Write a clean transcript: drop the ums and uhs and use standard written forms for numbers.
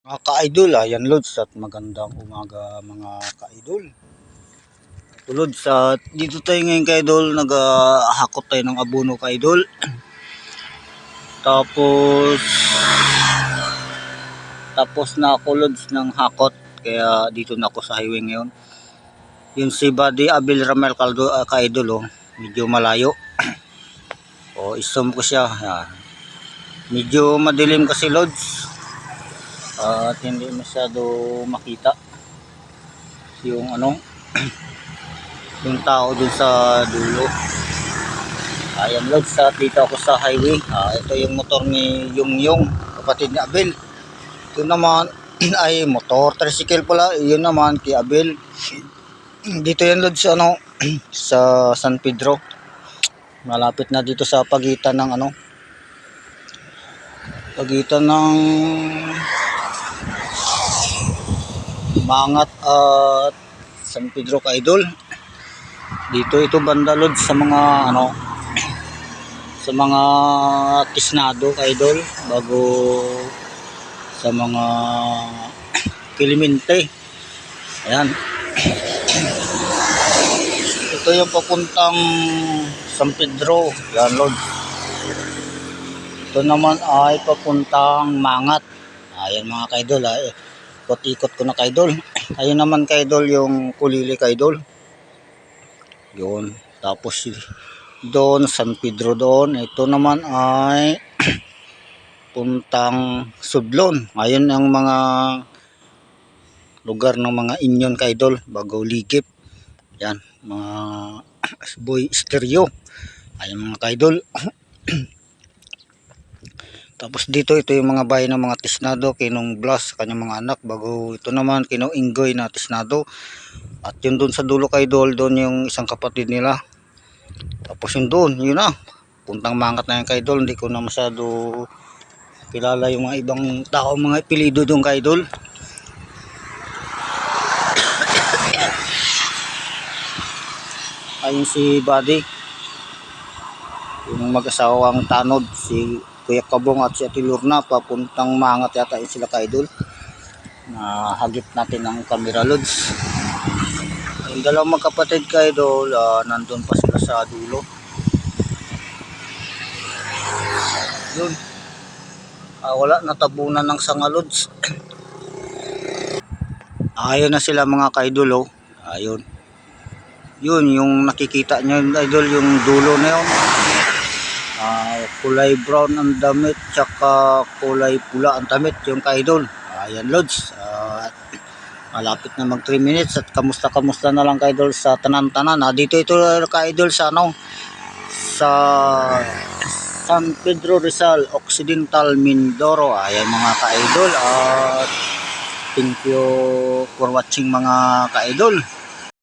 Mga ka-idol, ayan Lods at magandang umaga mga ka-idol. Ito Lods at dito tayo ngayon ka-idol, naghahakot tayo ng abono ka-idol. Tapos na ako Lods ng hakot, kaya dito na ako sa highway ngayon. Yung si Buddy Abel Ramel ka-idol, medyo malayo. Isom ko siya. Yan. Medyo madilim kasi Lods. At hindi masyado makita yung yung tao dun sa dulo. Ayan Lods, dito ako sa highway. Ito yung motor ni Yung, kapatid ni Abel. Ito naman ay motor, tricycle pala. Yun naman kay Abel. Dito yan Lods sa San Pedro. Malapit na dito sa pagitan ng Mangat at San Pedro ka-idol. Dito ito banda Lods sa mga Tisnado ka-idol, bago sa mga Kilimente. Ayan. Ito yung papuntang San Pedro. Yan Lods. Ito naman ay papuntang Mangat. Ayan mga ka-idol. Ikot-ikot ko na ka-idol. Ayun naman ka-idol yung Kulili ka-idol. Yun. Tapos doon San Pedro doon. Ito naman ay puntang Sudlon. Ayun ang mga lugar ng mga Inyon ka-idol, bago Ligip. Yan, mga Boy Stereo. Ayun mga ka-idol. Tapos dito ito yung mga bahay ng mga Tisnado, Kinong Blas sa kanyang mga anak, bago ito naman Kinong Inggoy na Tisnado. At yun doon sa dulo ka-idol, doon yung isang kapatid nila. Tapos yun doon, yun na, puntang Mangat na yung ka-idol. Hindi ko na masyado kilala yung mga ibang tao, mga apelido doon ka-idol. Ayun si Buddy, yung mag-asawang tanod, si Kuya Kabong at si Ate Lorna, papuntang Mangat yata yun sila ka-idol. Hagip natin ang camera Lods. Yung dalawang magkapatid ka-idol, nandun pa sila sa dulo. Yun. Wala, natabunan ng sanga Lods. Ayun na sila mga ka-idol. Ayun. Yun yung nakikita nyo idol, yung dulo na yun. Kulay brown ang damit, tsaka kulay pula ang damit yung ka-idol. Ayan Lods, malapit na mag 3 minutes at kamusta na lang ka-idol sa tanan-tanan. Dito ito ka-idol sa sa San Pedro Rizal Occidental Mindoro. Ayan mga ka-idol, at thank you for watching mga ka-idol.